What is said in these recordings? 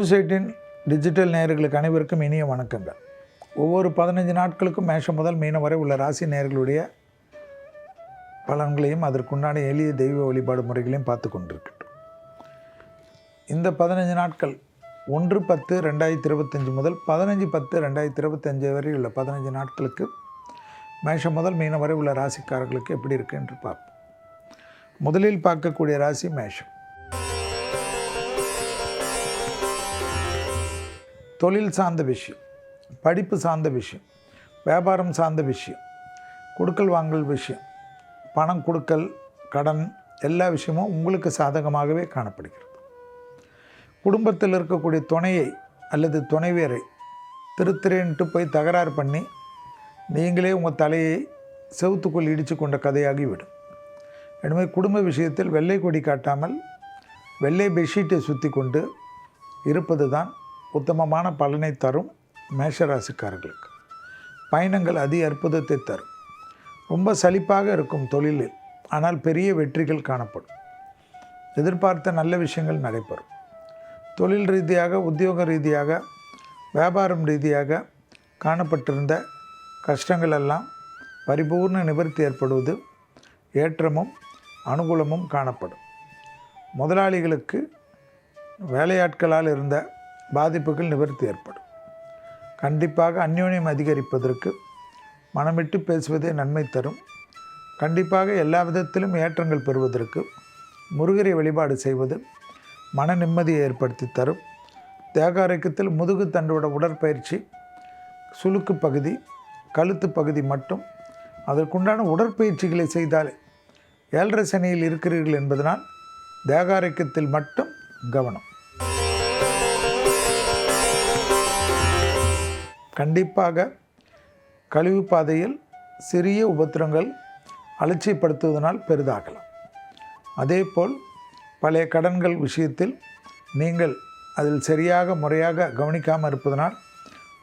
குருசைட்டின் digital நேயர்களுக்கு அனைவருக்கும் இனிய வணக்கங்கள். ஒவ்வொரு 15 நாட்களுக்கும் மேஷம் முதல் மீனம் வரை உள்ள ராசி நேயர்களுடைய பலன்களையும் அதற்குண்டான எளிய தெய்வ வழிபாடு முறைகளையும் பார்த்து கொண்டிருக்கட்டும். இந்த 15 நாட்கள் 1/10/2025 முதல் 15/10/2025 வரை உள்ள 15 நாட்களுக்கு மேஷம் முதல் மீனம் வரை உள்ள ராசிக்காரர்களுக்கு எப்படி இருக்குது என்று பார்ப்போம். முதலில் பார்க்கக்கூடிய ராசி மேஷம். தொழில் சார்ந்த விஷயம், படிப்பு சார்ந்த விஷயம், வியாபாரம் சார்ந்த விஷயம், கொடுக்கல் வாங்கல் விஷயம், பணம் கொடுக்கல், கடன், எல்லா விஷயமும் உங்களுக்கு சாதகமாகவே காணப்படுகிறது. குடும்பத்தில் இருக்கக்கூடிய துணையை அல்லது துணைவியரை திருத்திரேன்ட்டு போய் தகராறு பண்ணி நீங்களே உங்கள் தலையை செவுத்துக்குள் இடித்து கொண்ட கதையாகிவிடும். எனவே குடும்ப விஷயத்தில் வெள்ளை கொடி காட்டாமல் வெள்ளை பெட்ஷீட்டை சுற்றி கொண்டு இருப்பது தான் உத்தமமான பலனை தரும். மேஷராசிக்காரர்களுக்கு பயணங்கள் அதி அற்புதத்தை தரும். ரொம்ப சலிப்பாக இருக்கும் தொழிலில், ஆனால் பெரிய வெற்றிகள் காணப்படும். எதிர்பார்த்த நல்ல விஷயங்கள் நடைபெறும். தொழில் ரீதியாக, உத்தியோக ரீதியாக, வியாபாரம் ரீதியாக காணப்பட்டிருந்த கஷ்டங்கள் எல்லாம் பரிபூர்ண நிவர்த்தி ஏற்படுவது, ஏற்றமும் அனுகூலமும் காணப்படும். முதலாளிகளுக்கு வேலையாட்களால் இருந்த பாதிப்புகள் நிவர்த்தி ஏற்படும். கண்டிப்பாக அந்யோன்யம் அதிகரிப்பதற்கு மனமிட்டு பேசுவதே நன்மை தரும். கண்டிப்பாக எல்லா விதத்திலும் ஏற்றங்கள் பெறுவதற்கு முருகரை வழிபாடு செய்வது மன நிம்மதியை ஏற்படுத்தி தரும். தேகாரக்கத்தில் முதுகு தண்டோட உடற்பயிற்சி, சுளுக்கு பகுதி, கழுத்து பகுதி மட்டும் அதற்குண்டான உடற்பயிற்சிகளை செய்தாலே 7.5 சனியில் இருக்கிறீர்கள் என்பதனால் தேகாரக்கத்தில் மட்டும் கவனம். கண்டிப்பாக கழிவு பாதையில் சிறிய உபத்திரங்கள் அலட்சியப்படுத்துவதனால் பெரிதாகலாம். அதேபோல் பழைய கடன்கள் விஷயத்தில் நீங்கள் அதில் சரியாக முறையாக கவனிக்காமல் இருப்பதனால்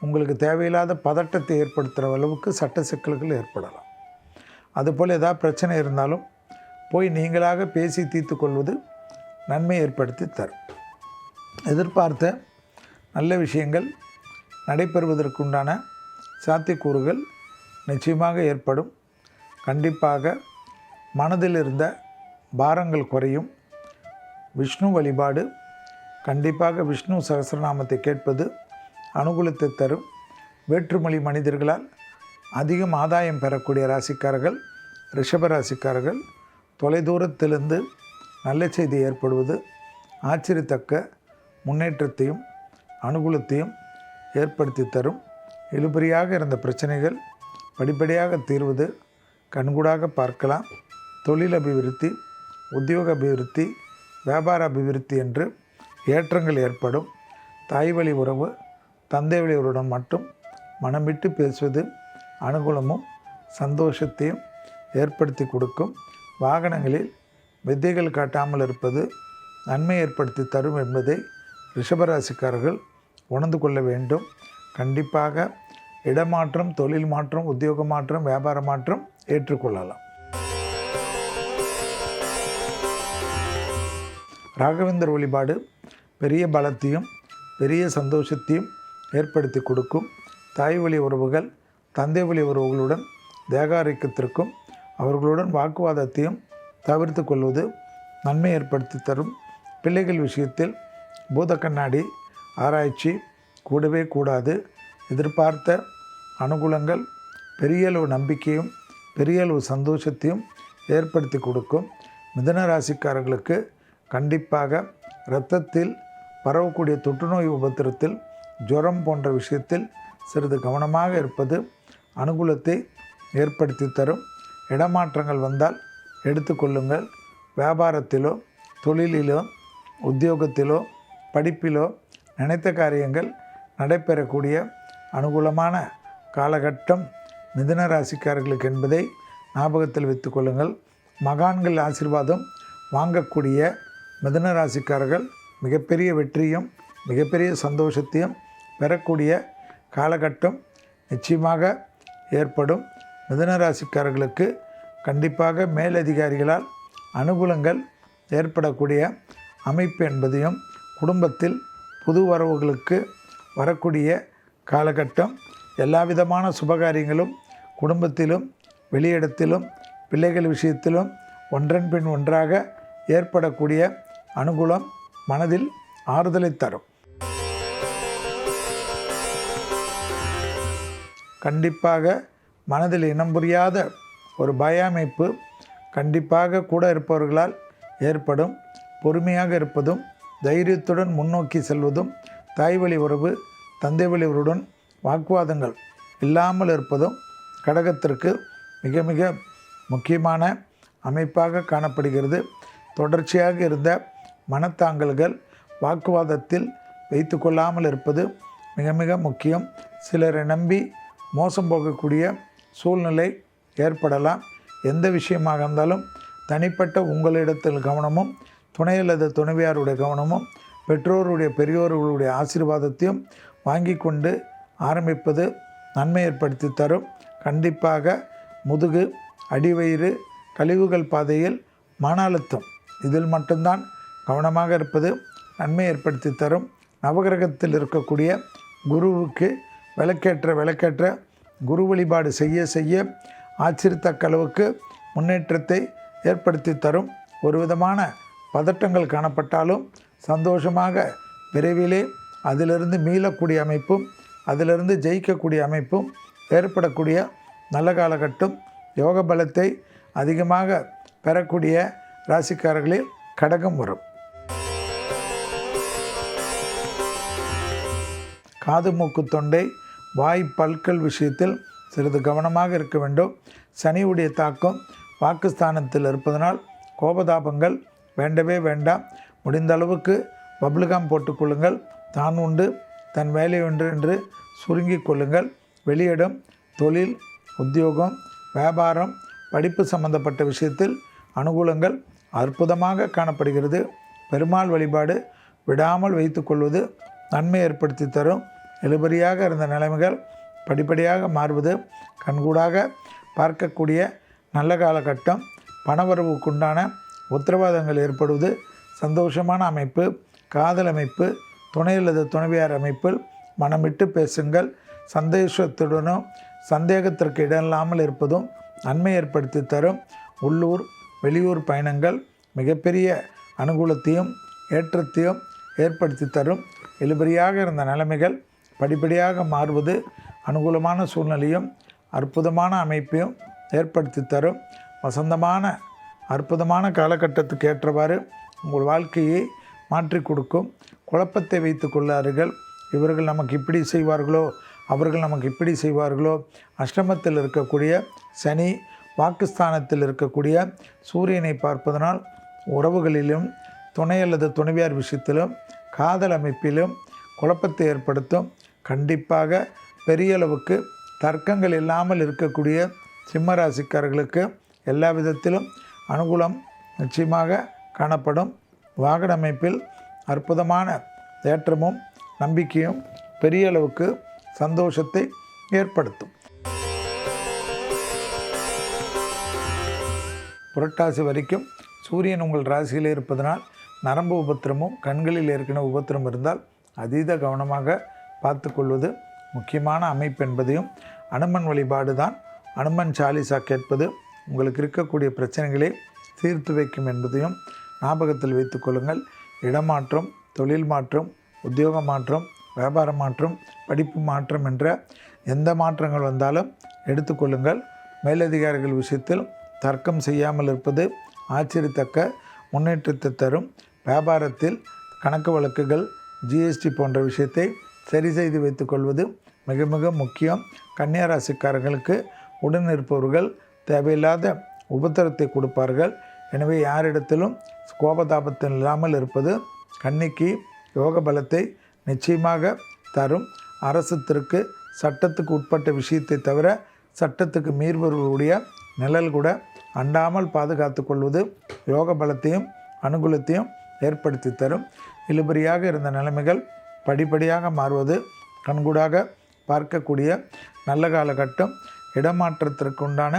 உங்களுக்கு தேவையில்லாத பதட்டத்தை ஏற்படுத்துகிற அளவுக்கு சட்ட சிக்கல்கள் ஏற்படலாம். அதுபோல் ஏதாவது பிரச்சனை இருந்தாலும் போய் நீங்களாக பேசி தீர்த்து கொள்வது நன்மை ஏற்படுத்தி தரும். எதிர்பார்த்த நல்ல விஷயங்கள் நடைபெறுவதற்குண்டான சாத்தியக்கூறுகள் நிச்சயமாக ஏற்படும். கண்டிப்பாக மனதில் இருந்த பாரங்கள் குறையும். விஷ்ணு வழிபாடு, கண்டிப்பாக விஷ்ணு சகஸ்ரநாமத்தை கேட்பது அனுகூலத்தை தரும். வேற்றுமொழி மனிதர்களால் அதிகம் ஆதாயம் பெறக்கூடிய ராசிக்காரர்கள் ரிஷபராசிக்காரர்கள். தொலைதூரத்திலிருந்து நல்ல செய்தி ஏற்படுவது ஆச்சரியத்தக்க முன்னேற்றத்தையும் அனுகூலத்தையும் ஏற்படுத்தி தரும். இழுபறியாக இருந்த பிரச்சனைகள் படிப்படியாக தீர்வது கண்கூடாக பார்க்கலாம். தொழில் அபிவிருத்தி, உத்தியோக அபிவிருத்தி, வியாபார அபிவிருத்தி என்று ஏற்றங்கள் ஏற்படும். தாய் வழி உறவு, தந்தை வழி உறவுடன் மட்டும் மனம் விட்டு பேசுவது அனுகூலமும் சந்தோஷத்தையும் ஏற்படுத்தி கொடுக்கும். வாகனங்களில் வித்தைகள் காட்டாமல் இருப்பது நன்மை ஏற்படுத்தி தரும் என்பதை ரிஷபராசிக்காரர்கள் உணர்ந்து கொள்ள வேண்டும். கண்டிப்பாக இடமாற்றம், தொழில் மாற்றம், உத்தியோக மாற்றம், வியாபார மாற்றம் ஏற்றுக்கொள்ளலாம். ராகவேந்தர் வழிபாடு பெரிய பலத்தையும் பெரிய சந்தோஷத்தையும் ஏற்படுத்தி கொடுக்கும். தாய் வழி உறவுகள், தந்தை வழி உறவுகளுடன் தேகாரிக்கத்திற்கும் அவர்களுடன் வாக்குவாதத்தையும் தவிர்த்து கொள்வது நன்மை ஏற்படுத்தி தரும். பிள்ளைகள் விஷயத்தில் பூத கண்ணாடி ஆராய்ச்சி கூடவே கூடாது. எதிர்பார்த்த அனுகூலங்கள் பெரிய அளவு நம்பிக்கையும் பெரிய அளவு சந்தோஷத்தையும் ஏற்படுத்தி கொடுக்கும். மிதுன ராசிக்காரர்களுக்கு கண்டிப்பாக இரத்தத்தில் பரவக்கூடிய தொற்றுநோய் உபத்திரத்தில், ஜுரம் போன்ற விஷயத்தில் சிறிது கவனமாக இருப்பது அனுகூலத்தை ஏற்படுத்தி தரும். இடமாற்றங்கள் வந்தால் எடுத்துக்கொள்ளுங்கள். வியாபாரத்திலோ, தொழிலிலோ, உத்தியோகத்திலோ, படிப்பிலோ நினைத்த காரியங்கள் நடைபெறக்கூடிய அனுகூலமான காலகட்டம் மிதுன ராசிக்காரர்களுக்கு என்பதை ஞாபகத்தில் வைத்துக் கொள்ளுங்கள். மகான்கள் ஆசீர்வாதம் வாங்கக்கூடிய மிதுன ராசிக்காரர்கள் மிகப்பெரிய வெற்றியும் மிகப்பெரிய சந்தோஷத்தையும் பெறக்கூடிய காலகட்டம் நிச்சயமாக ஏற்படும். மிதுன ராசிக்காரர்களுக்கு கண்டிப்பாக மேலதிகாரிகளால் அனுகூலங்கள் ஏற்படக்கூடிய அமைப்பு என்பதையும், குடும்பத்தில் புது வரவுகளுக்கு வரக்கூடிய காலகட்டம். எல்லா விதமான சுபகாரியங்களும் குடும்பத்திலும் வெளியிடத்திலும் பிள்ளைகள் விஷயத்திலும் ஒன்றன் பின் ஒன்றாக ஏற்படக்கூடிய அனுகூலம் மனதில் ஆறுதலை தரும். கண்டிப்பாக மனதில் இனம் புரியாத ஒரு பய அமைப்பு கண்டிப்பாக கூட இருப்பவர்களால் ஏற்படும். பொறுமையாக இருப்பதும் தைரியத்துடன் முன்னோக்கி செல்வதும் தாய் வழி உறவு தந்தை வழி உறவுடன் வாக்குவாதங்கள் இல்லாமல் இருப்பதும் கடகத்திற்கு மிக மிக முக்கியமான அமைப்பாக காணப்படுகிறது. தொடர்ச்சியாக இருந்த மனத்தாங்கல்கள் வாக்குவாதத்தில் வைத்து கொள்ளாமல் இருப்பது மிக மிக முக்கியம். சிலரை நம்பி மோசம் போகக்கூடிய சூழ்நிலை ஏற்படலாம். எந்த விஷயமாக இருந்தாலும் தனிப்பட்ட உங்களிடத்தில் கவனமும் துணை அல்லது துணைவியாருடைய கவனமும் பெற்றோருடைய பெரியோர்களுடைய ஆசீர்வாதத்தையும் வாங்கி கொண்டு ஆரம்பிப்பது நன்மை ஏற்படுத்தி தரும். கண்டிப்பாக முதுகு அடிவயிறு கழிவுகள் பாதையில் மன அழுத்தம் இதில் மட்டும்தான் கவனமாக இருப்பது நன்மை ஏற்படுத்தி தரும். நவகிரகத்தில் இருக்கக்கூடிய குருவுக்கு விளக்கேற்ற குரு வழிபாடு செய்ய செய்ய ஆச்சரியத்தக்க அளவுக்கு முன்னேற்றத்தை ஏற்படுத்தி தரும். ஒரு விதமான பதட்டங்கள் காணப்பட்டாலும் சந்தோஷமாக விரைவிலே அதிலிருந்து மீளக்கூடிய அமைப்பும் அதிலிருந்து ஜெயிக்கக்கூடிய அமைப்பும் ஏற்படக்கூடிய நல்ல காலகட்டம். யோக பலத்தை அதிகமாக பெறக்கூடிய ராசிக்காரர்களில் கடகம் வரும். காது மூக்கு தொண்டை வாய் பல்கள் விஷயத்தில் சிறிது கவனமாக இருக்க வேண்டும். சனியுடைய தாக்கம் வாக்குஸ்தானத்தில் இருப்பதனால் கோபதாபங்கள் வேண்டவே வேண்டாம். முடிந்த அளவுக்கு பப்ளுகாம் போட்டுக்கொள்ளுங்கள். தான் உண்டு தன் வேலை ஒன்று என்று சுருங்கிக் கொள்ளுங்கள். வெளியிடம் தொழில் உத்தியோகம் வியாபாரம் படிப்பு சம்பந்தப்பட்ட விஷயத்தில் அனுகூலங்கள் அற்புதமாக காணப்படுகிறது. பெருமாள் வழிபாடு விடாமல் வைத்து கொள்வது நன்மை ஏற்படுத்தி தரும். இழுபறியாக இருந்த நிலைமைகள் படிப்படியாக மாறுவது கண்கூடாக பார்க்கக்கூடிய நல்ல காலகட்டம். பணவரவுக்குண்டான உத்தரவாதங்கள் ஏற்படுவது சந்தோஷமான அமைப்பு. காதல் அமைப்பு துணை அல்லது துணைவியார் அமைப்பில் மனம் விட்டு பேசுங்கள். சந்தோஷத்துடனும் சந்தேகத்திற்கு இடமில்லாமல் இருப்பதும் நன்மை ஏற்படுத்தி தரும். உள்ளூர் வெளியூர் பயணங்கள் மிகப்பெரிய அனுகூலத்தையும் ஏற்றத்தையும் ஏற்படுத்தி தரும். இழுபறியாக இருந்த நிலைமைகள் படிப்படியாக மாறுவது அனுகூலமான சூழ்நிலையும் அற்புதமான அமைப்பையும் ஏற்படுத்தி தரும். வசந்தமான அற்புதமான காலகட்டத்துக்கு ஏற்றவாறு உங்கள் வாழ்க்கையை மாற்றி கொடுக்கும். குழப்பத்தை வைத்து கொள்ளார்கள். இவர்கள் நமக்கு இப்படி செய்வார்களோ அவர்கள் நமக்கு இப்படி செய்வார்களோ. அஷ்டமத்தில் இருக்கக்கூடிய சனி வாக்குஸ்தானத்தில் இருக்கக்கூடிய சூரியனை பார்ப்பதனால் உறவுகளிலும் துணை அல்லது துணைவியார் விஷயத்திலும் காதல் அமைப்பிலும் குழப்பத்தை ஏற்படுத்தும். கண்டிப்பாக பெரிய அளவுக்கு தர்க்கங்கள் இல்லாமல் இருக்கக்கூடிய சிம்ம ராசிக்காரர்களுக்கு எல்லா விதத்திலும் அனுகூலம் நிச்சயமாக காணப்படும். வாகன அமைப்பில் அற்புதமான ஏற்றமும் நம்பிக்கையும் பெரிய அளவுக்கு சந்தோஷத்தை ஏற்படுத்தும். புரட்டாசி வரைக்கும் சூரியன் உங்கள் ராசியில் இருப்பதனால் நரம்பு உபத்திரமும் கண்களில் ஏற்கனவே உபத்திரம் இருந்தால் அதீத கவனமாக பார்த்து கொள்வது முக்கியமான அமைப்பு என்பதையும், அனுமன் வழிபாடு தான் அனுமன் சாலிசா கேட்பது உங்களுக்கு இருக்கக்கூடிய பிரச்சனைகளை தீர்த்து வைக்கும் என்பதையும் ஞாபகத்தில் வைத்து கொள்ளுங்கள். இடமாற்றம் தொழில் மாற்றம் உத்தியோக மாற்றம் வியாபார மாற்றம் படிப்பு மாற்றம் என்ற எந்த மாற்றங்கள் வந்தாலும் எடுத்துக்கொள்ளுங்கள். மேலதிகாரிகள் விஷயத்தில் தர்க்கம் செய்யாமல் இருப்பது ஆச்சரியத்தக்க முன்னேற்றத்தை தரும். வியாபாரத்தில் கணக்கு வழக்குகள் ஜிஎஸ்டி போன்ற விஷயத்தை சரி செய்து வைத்து கொள்வது மிக மிக முக்கியம். கன்னியா ராசிக்காரர்களுக்கு உடன் இருப்பவர்கள் தேவையில்லாத உபத்திரத்தை கொடுப்பார்கள். எனவே யாரிடத்திலும் கோபதாபத்தில் இல்லாமல் இருப்பது கன்னிக்கு யோக பலத்தை நிச்சயமாக தரும். அரசத்திற்கு சட்டத்துக்கு உட்பட்ட விஷயத்தை தவிர சட்டத்துக்கு மீறுபவர்களுடைய நிழல் கூட அண்டாமல் பாதுகாத்து கொள்வது யோக பலத்தையும் அனுகூலத்தையும் ஏற்படுத்தி தரும். இழுபறியாக இருந்த நிலைமைகள் படிப்படியாக மாறுவது கண்கூடாக பார்க்கக்கூடிய நல்ல காலகட்டம். இடமாற்றத்திற்கு உண்டான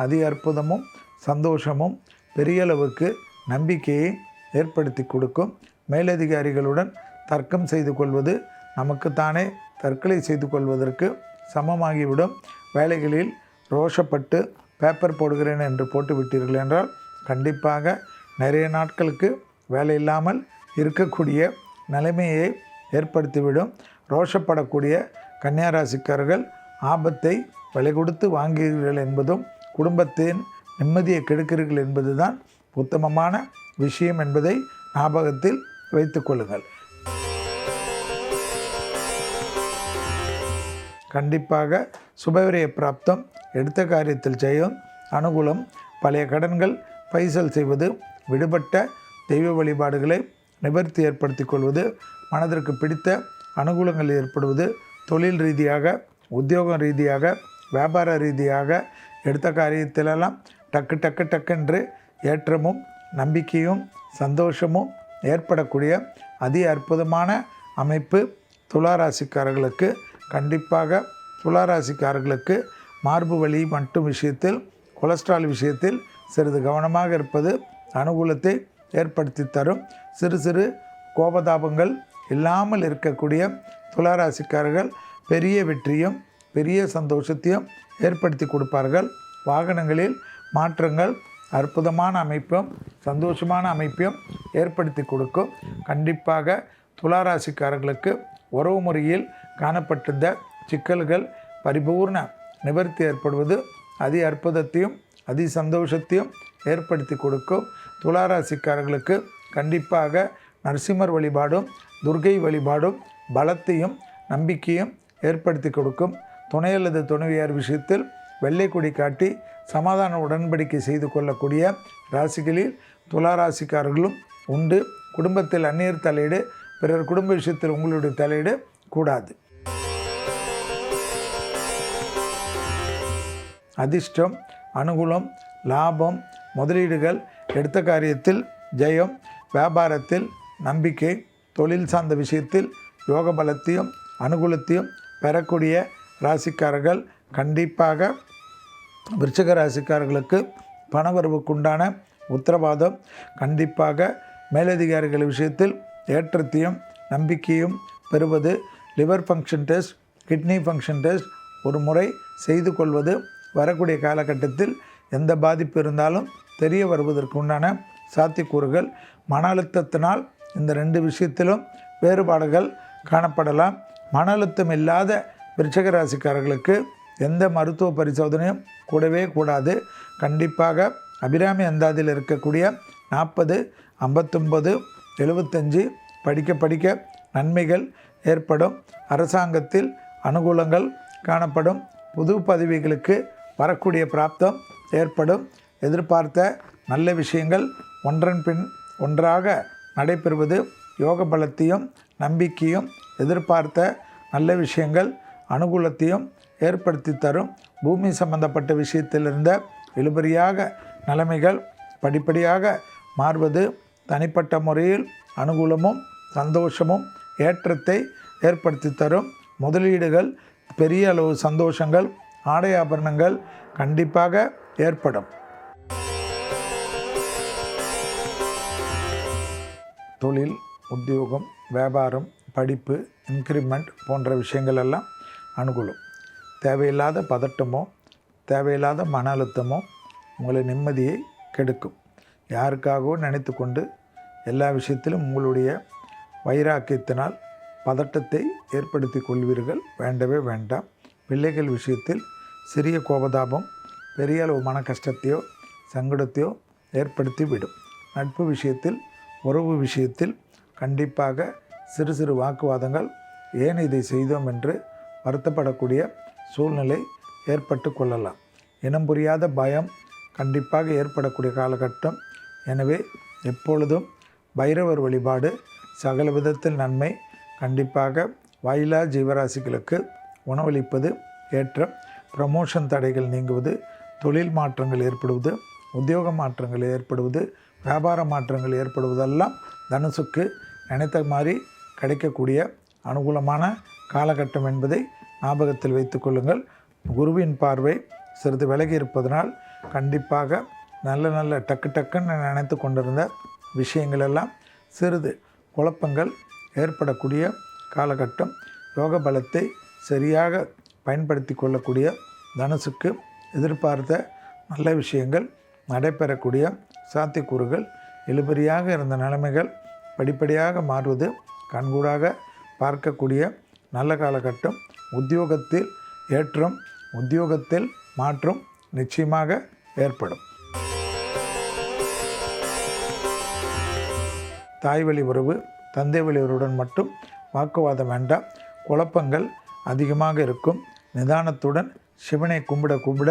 அதி அற்புதமும் சந்தோஷமும் பெரிய அளவுக்கு நம்பிக்கையை ஏற்படுத்தி கொடுக்கும். மேலதிகாரிகளுடன் தர்க்கம் செய்து கொள்வது நமக்குத்தானே தற்கொலை செய்து கொள்வதற்கு சமமாகிவிடும். வேலைகளில் ரோஷப்பட்டு பேப்பர் போடுகிறேன் என்று போட்டு விட்டீர்கள் என்றால் கண்டிப்பாக நிறைய நாட்களுக்கு வேலை இல்லாமல் இருக்கக்கூடிய நிலைமையை ஏற்படுத்திவிடும். ரோஷப்படக்கூடிய கன்னியாராசிக்காரர்கள் ஆபத்தை விலை கொடுத்து வாங்குகிறீர்கள் என்பதும் குடும்பத்தின் நிம்மதியை கெடுக்கிறீர்கள் என்பதுதான் உத்தமமான விஷயம் என்பதை ஞாபகத்தில் வைத்து கொள்ளுங்கள். கண்டிப்பாக சுபவிரய பிராப்தம், எடுத்த காரியத்தில் ஜெயம், அனுகூலம், பழைய கடன்கள் பைசல் செய்வது, விடுபட்ட தெய்வ வழிபாடுகளை நிவர்த்தி ஏற்படுத்தி கொள்வது, மனதிற்கு பிடித்த அனுகூலங்கள் ஏற்படுவது, தொழில் ரீதியாக, உத்தியோகம் ரீதியாக, வியாபார ரீதியாக எடுத்த காரியத்திலெல்லாம் டக்கு டக்கு டக்கென்று ஏற்றமும் நம்பிக்கையும் சந்தோஷமும் ஏற்படக்கூடிய அதி அற்புதமான அமைப்பு துளாராசிக்காரர்களுக்கு. கண்டிப்பாக துளாராசிக்காரர்களுக்கு மார்பு வலி மட்டும் விஷயத்தில், கொலஸ்ட்ரால் விஷயத்தில் சிறிது கவனமாக இருப்பது அனுகூலத்தை ஏற்படுத்தி தரும். சிறு சிறு கோபதாபங்கள் இல்லாமல் இருக்கக்கூடிய துளாராசிக்காரர்கள் பெரிய வெற்றியும் பெரிய சந்தோஷத்தையும் ஏற்படுத்தி கொடுப்பார்கள். வாகனங்களில் மாற்றங்கள் அற்புதமான அமைப்பும் சந்தோஷமான அமைப்பையும் ஏற்படுத்தி கொடுக்கும். கண்டிப்பாக துளாராசிக்காரர்களுக்கு உறவு முறையில் காணப்பட்டிருந்த சிக்கல்கள் பரிபூர்ண நிவர்த்தி ஏற்படுவது அதி அற்புதத்தையும் அதி சந்தோஷத்தையும் ஏற்படுத்தி கொடுக்கும். துளாராசிக்காரர்களுக்கு கண்டிப்பாக நரசிம்மர் வழிபாடும் துர்கை வழிபாடும் பலத்தையும் நம்பிக்கையும் ஏற்படுத்தி கொடுக்கும். துணை அல்லது துணைவியார் விஷயத்தில் வெள்ளை கொடி காட்டி சமாதான உடன்படிக்கை செய்து கொள்ளக்கூடிய ராசிகளில் துளாராசிக்காரர்களும் உண்டு. குடும்பத்தில் அந்நியர் தலையீடு, பிறர் குடும்ப விஷயத்தில் உங்களுடைய தலையீடு கூடாது. அதிர்ஷ்டம், அனுகூலம், லாபம், முதலீடுகள், எடுத்த காரியத்தில் ஜெயம், வியாபாரத்தில் நம்பிக்கை, தொழில் சார்ந்த விஷயத்தில் யோக பலத்தையும் அனுகூலத்தையும் பெறக்கூடிய ராசிக்காரர்கள். கண்டிப்பாக விருச்சிக ராசிக்காரர்களுக்கு பணவரவுக்குண்டான உத்தரவாதம். கண்டிப்பாக மேலதிகாரிகள் விஷயத்தில் ஏற்றத்தையும் நம்பிக்கையும் பெறுவது. Liver function test, kidney function test ஒரு முறை செய்து கொள்வது வரக்கூடிய காலகட்டத்தில் எந்த பாதிப்பு இருந்தாலும் தெரிய வருவதற்கு உண்டான சாத்தியக்கூறுகள். மன அழுத்தத்தினால் இந்த ரெண்டு விஷயத்திலும் வேறுபாடுகள் காணப்படலாம். மன அழுத்தம் இல்லாத விருச்சிக ராசிக்காரர்களுக்கு எந்த மருத்துவ பரிசோதனையும் கூடவே கூடாது. கண்டிப்பாக அபிராமி அந்தாதியில் இருக்கக்கூடிய 40, 59, 75 படிக்க படிக்க நன்மைகள் ஏற்படும். அரசாங்கத்தில் அனுகூலங்கள் காணப்படும். புது பதவிகளுக்கு வரக்கூடிய பிராப்தம் ஏற்படும். எதிர்பார்த்த நல்ல விஷயங்கள் ஒன்றன் பின் ஒன்றாக நடைபெறுவது யோக பலத்தையும் நம்பிக்கையும் எதிர்பார்த்த நல்ல விஷயங்கள் அனுகூலத்தையும் ஏற்படுத்தி தரும். பூமி சம்பந்தப்பட்ட விஷயத்தில் இருந்த இழுபறியாக நிலைமைகள் படிப்படியாக மாறுவது தனிப்பட்ட முறையில் அனுகூலமும் சந்தோஷமும் ஏற்றத்தை ஏற்படுத்தி தரும். முதலீடுகள், பெரிய அளவு சந்தோஷங்கள், ஆடை ஆபரணங்கள் கண்டிப்பாக ஏற்படும். தொழில், உத்தியோகம், வியாபாரம், படிப்பு, இன்க்ரிமெண்ட் போன்ற விஷயங்கள் எல்லாம் அனுகூலம். தேவையில்லாத பதட்டமோ தேவையில்லாத மன அழுத்தமோ உங்களை நிம்மதியை கெடுக்கும். யாருக்காகவோ நினைத்து கொண்டு எல்லா விஷயத்திலும் உங்களுடைய வைராக்கியத்தினால் பதட்டத்தை ஏற்படுத்தி கொள்வீர்கள். வேண்டவே வேண்டாம். பிள்ளைகள் விஷயத்தில் சிறிய கோபதாபம் பெரிய அளவு மன கஷ்டத்தையோ சங்கடத்தையோ ஏற்படுத்தி விடும். நட்பு விஷயத்தில், உறவு விஷயத்தில் கண்டிப்பாக சிறு சிறு வாக்குவாதங்கள், ஏன் இதை செய்தோம் என்று வருத்தப்படக்கூடிய சூழ்நிலை ஏற்பட்டு கொள்ளலாம். இனம் புரியாத பயம் கண்டிப்பாக ஏற்படக்கூடிய காலகட்டம். எனவே எப்பொழுதும் பைரவர் வழிபாடு சகல விதத்தில் நன்மை. கண்டிப்பாக வாயிலா ஜீவராசிகளுக்கு உணவளிப்பது ஏற்றம். ப்ரமோஷன் தடைகள் நீங்குவது, தொழில் மாற்றங்கள் ஏற்படுவது, உத்தியோக மாற்றங்கள் ஏற்படுவது, வியாபார மாற்றங்கள் ஏற்படுவதெல்லாம் தனுசுக்கு நினைத்த மாதிரி கிடைக்கக்கூடிய அனுகூலமான காலகட்டம் என்பதை ஞாபகத்தில் வைத்து கொள்ளுங்கள். குருவின் பார்வை சிறிது விலகி இருப்பதனால் கண்டிப்பாக நல்ல நல்ல டக்கு டக்குன்னு நினைத்து கொண்டிருந்த விஷயங்களெல்லாம் சிறிது குழப்பங்கள் ஏற்படக்கூடிய காலகட்டம். யோக பலத்தை சரியாக பயன்படுத்தி கொள்ளக்கூடிய தனுசுக்கு எதிர்பார்த்த நல்ல விஷயங்கள் நடைபெறக்கூடிய சாத்தியக்கூறுகள், இழுபறியாக இருந்த நிலைமைகள் படிப்படியாக மாறுவது கண்கூடாக பார்க்கக்கூடிய நல்ல காலகட்டம். உத்தியோகத்தில் ஏற்றம், உத்தியோகத்தில் மாற்றம் நிச்சயமாக ஏற்படும். தாய் வழி உறவு, தந்தை வழி உறவுடன் மட்டும் வாக்குவாதம் வேண்டாம். குழப்பங்கள் அதிகமாக இருக்கும். நிதானத்துடன் சிவனை கும்பிட கும்பிட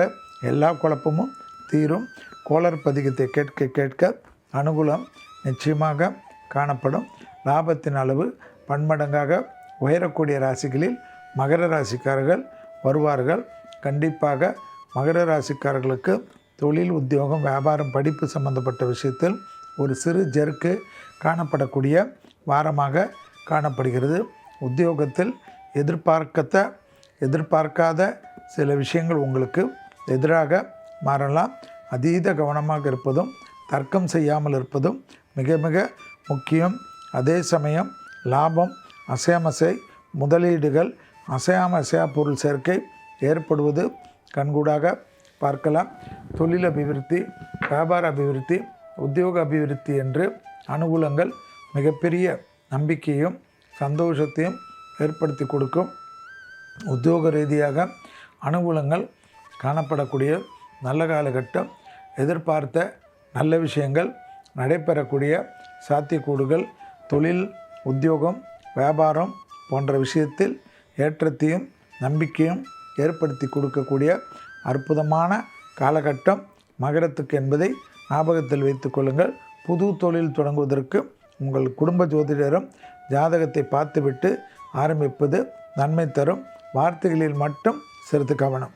எல்லா குழப்பமும் தீரும். கோளர் பதிகத்தை கேட்க கேட்க அனுகூலம் நிச்சயமாக காணப்படும். லாபத்தின் அளவு பன்மடங்காக உயரக்கூடிய ராசிகளில் மகர ராசிக்காரர்கள் வருவார்கள். கண்டிப்பாக மகர ராசிக்காரர்களுக்கு தொழில், உத்தியோகம், வியாபாரம், படிப்பு சம்பந்தப்பட்ட விஷயத்தில் ஒரு சிறு ஜெர்க்கு காணப்படக்கூடிய வாரமாக காணப்படுகிறது. உத்தியோகத்தில் எதிர்பார்க்காத சில விஷயங்கள் உங்களுக்கு எதிராக மாறலாம். அதீத கவனமாக இருப்பதும் தர்க்கம் செய்யாமல் இருப்பதும் மிக மிக முக்கியம். அதே சமயம் லாபம், அசையாமசை முதலீடுகள், அசையா பொருள் சேர்க்கை ஏற்படுவது கண்கூடாக பார்க்கலாம். தொழில் அபிவிருத்தி, வியாபார அபிவிருத்தி, உத்தியோக அபிவிருத்தி என்று அனுகூலங்கள் மிகப்பெரிய நம்பிக்கையும் சந்தோஷத்தையும் ஏற்படுத்தி கொடுக்கும். உத்தியோக ரீதியாக அனுகூலங்கள் காணப்படக்கூடிய நல்ல காலகட்டம். எதிர்பார்த்த நல்ல விஷயங்கள் நடைபெறக்கூடிய சாத்தியக்கூறுகள், தொழில், உத்தியோகம், வியாபாரம் போன்ற விஷயத்தில் ஏற்றத்தையும் நம்பிக்கையும் ஏற்படுத்தி கொடுக்கக்கூடிய அற்புதமான காலகட்டம் மகரத்துக்கு என்பதை ஞாபகத்தில் வைத்து கொள்ளுங்கள். புது தொழில் தொடங்குவதற்கு உங்கள் குடும்ப ஜோதிடரும் ஜாதகத்தை பார்த்துவிட்டு ஆரம்பிப்பது நன்மை தரும். வார்த்தைகளில் மட்டும் சிறிது கவனம்.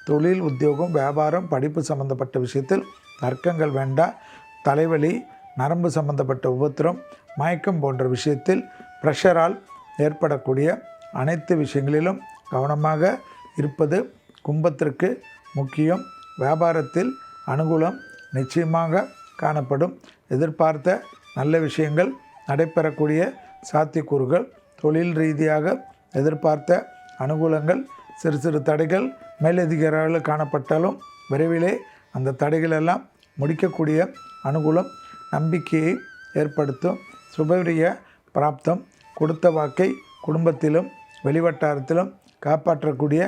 தொழில், உத்தியோகம், வியாபாரம், படிப்பு சம்பந்தப்பட்ட விஷயத்தில் தர்க்கங்கள் வேண்டாம். தலைவலி, நரம்பு சம்பந்தப்பட்ட உபத்திரம், மயக்கம் போன்ற விஷயத்தில் ப்ரெஷரால் ஏற்படக்கூடிய அனைத்து விஷயங்களிலும் கவனமாக இருப்பது கும்பத்திற்கு முக்கியம். வியாபாரத்தில் அனுகூலம் நிச்சயமாக காணப்படும். எதிர்பார்த்த நல்ல விஷயங்கள் நடைபெறக்கூடிய சாத்தியக்கூறுகள், தொழில் ரீதியாக எதிர்பார்த்த அனுகூலங்கள், சிறு சிறு தடைகள் மேலதிகாரிகள் காணப்பட்டாலும் விரைவிலே அந்த தடைகளெல்லாம் முடிக்கக்கூடிய அனுகூலம் நம்பிக்கையை ஏற்படுத்தும். சுபவிரிய பிராப்தம், கொடுத்த வாக்கை குடும்பத்திலும் வெளிவட்டாரத்திலும் காப்பாற்றக்கூடிய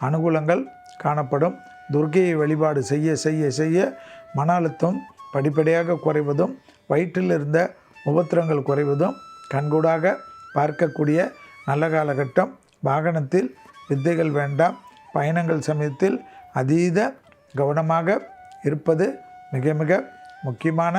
அனுகூலங்கள் காணப்படும். துர்க்கையை வழிபாடு செய்ய செய்ய செய்ய மன அழுத்தம் படிப்படியாக குறைவதும் வயிற்றில் இருந்த உபத்திரங்கள் குறைவதும் கண்கூடாக பார்க்கக்கூடிய நல்ல காலகட்டம். வாகனத்தில் வித்தைகள் வேண்டாம். பயணங்கள் சமயத்தில் அதீத கவனமாக இருப்பது மிக மிக முக்கியமான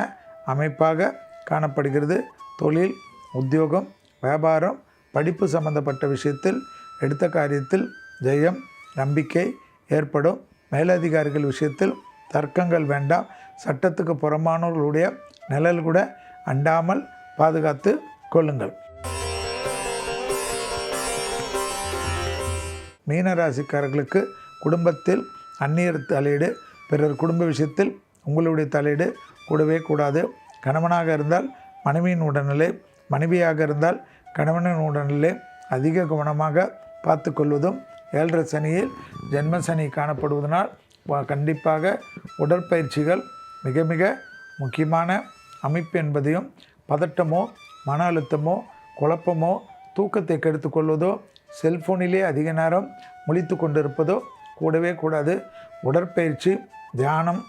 அமைப்பாக காணப்படுகிறது. தொழில், உத்தியோகம், வியாபாரம், படிப்பு சம்பந்தப்பட்ட விஷயத்தில் எடுத்த காரியத்தில் ஜெயம், நம்பிக்கை ஏற்படும். மேலதிகாரிகள் விஷயத்தில் தர்க்கங்கள் வேண்டாம். சட்டத்துக்கு புறமானவர்களுடைய நிழல் கூட அண்டாமல் பாதுகாத்து கொள்ளுங்கள். மீனராசிக்காரர்களுக்கு குடும்பத்தில் அந்நியர் தலையீடு, பிறர் குடும்ப விஷயத்தில் உங்களுடைய தலையீடு கூடவே கூடாது. கணவனாக இருந்தால் மனைவியின் உடல்நிலை, மனைவியாக இருந்தால் கணவனின் உடல்நிலை அதிக கவனமாக பார்த்து கொள்வதும். 7.5 சனியில் ஜென்ம சனி காணப்படுவதனால் கண்டிப்பாக உடற்பயிற்சிகள் மிக மிக முக்கியமான அமைப்பு என்பதையும், பதட்டமோ மன அழுத்தமோ குழப்பமோ தூக்கத்தை கெடுத்து கொள்வதோ, செல்ஃபோனிலே அதிக நேரம் முழித்து கொண்டிருப்பதோ கூடவே கூடாது. உடற்பயிற்சி, தியானம்,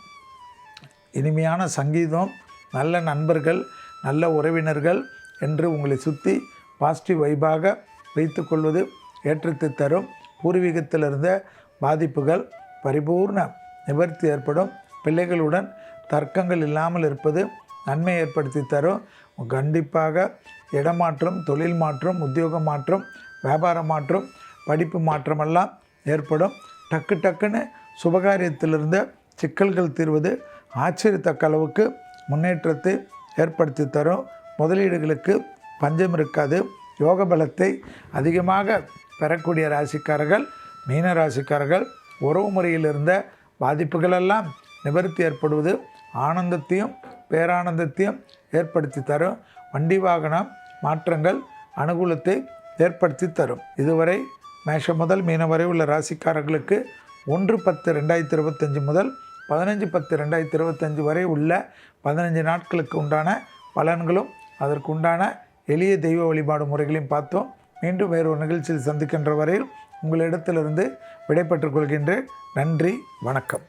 இனிமையான சங்கீதம், நல்ல நண்பர்கள், நல்ல உறவினர்கள் என்று உங்களை சுற்றி பாசிட்டிவ் வைபாக வைத்து கொள்வது ஏற்றத்தை தரும். பூர்வீகத்தில் இருந்த பாதிப்புகள் பரிபூர்ண நிவர்த்தி ஏற்படும். பிள்ளைகளுடன் தர்க்கங்கள் இல்லாமல் இருப்பது நன்மை ஏற்படுத்தி தரும். கண்டிப்பாக இடமாற்றம், தொழில் மாற்றம், உத்தியோக மாற்றம், வியாபார மாற்றம், படிப்பு மாற்றமெல்லாம் ஏற்படும். டக்குன்னு சுபகாரியத்திலிருந்த சிக்கல்கள் தீர்வது ஆச்சரியத்தக்க அளவுக்கு முன்னேற்றத்தை ஏற்படுத்தி தரும். முதலீடுகளுக்கு பஞ்சம் இருக்காது. யோக பலத்தை அதிகமாக பெறக்கூடிய ராசிக்காரர்கள் மீன ராசிக்காரர்கள். உறவு முறையில் இருந்த பாதிப்புகளெல்லாம் நிவர்த்தி ஏற்படுவது ஆனந்தத்தையும் பேரானந்தத்தையும் ஏற்படுத்தி தரும். வண்டி வாகன மாற்றங்கள் அனுகூலத்தை ஏற்படுத்தி தரும். இதுவரை மேஷம் முதல் மீனம் வரை உள்ள ராசிக்காரர்களுக்கு 1/10/2025 முதல் 15/10/2025 வரை உள்ள 15 நாட்களுக்கு உண்டான பலன்களும் அதற்கு உண்டான எளிய தெய்வ வழிபாடு முறைகளையும் பார்த்தோம். மீண்டும் வேறொரு நிகழ்ச்சியில் சந்திக்கின்ற வரையில் உங்களிடத்திலிருந்து விடைபெற்றுக் கொள்கின்றேன். நன்றி, வணக்கம்.